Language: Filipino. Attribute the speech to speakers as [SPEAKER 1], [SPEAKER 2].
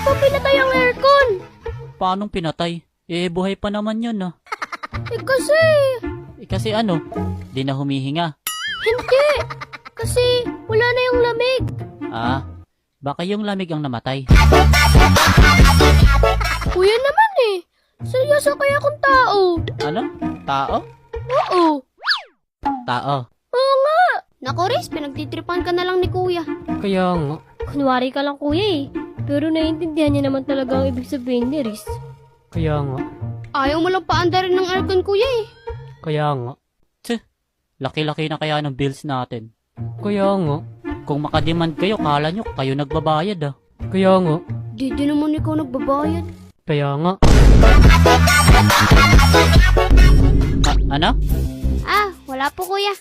[SPEAKER 1] mo pinatay ang aircon?
[SPEAKER 2] Paanong pinatay? Buhay pa naman yun, ah.
[SPEAKER 1] Kasi...
[SPEAKER 2] Kasi ano? Di na humihinga.
[SPEAKER 1] Hindi! Kasi wala na yung lamig.
[SPEAKER 2] Baka yung lamig ang namatay.
[SPEAKER 1] Kuya naman eh. Seryoso kaya akong tao.
[SPEAKER 2] Ano? Tao?
[SPEAKER 1] Oo.
[SPEAKER 2] Tao.
[SPEAKER 1] Oo nga. Naku Riz, pinagtitripan ka na lang ni kuya.
[SPEAKER 3] Kaya nga.
[SPEAKER 1] Kunwari ka lang kuya eh. Pero naiintindihan niya naman talaga ang ibig sabihin ni Riz.
[SPEAKER 3] Kaya nga.
[SPEAKER 1] Ayaw mo lang paandarin ng aircon kuya eh.
[SPEAKER 3] Kaya nga.
[SPEAKER 2] Laki-laki na kaya ng bills natin.
[SPEAKER 3] Kaya nga.
[SPEAKER 2] Kung makademand kayo, kala nyo kayo nagbabayad, ah.
[SPEAKER 3] Kaya nga.
[SPEAKER 1] Di naman ikaw nagbabayad.
[SPEAKER 3] Kaya nga.
[SPEAKER 2] Ano?
[SPEAKER 1] Wala po kuya.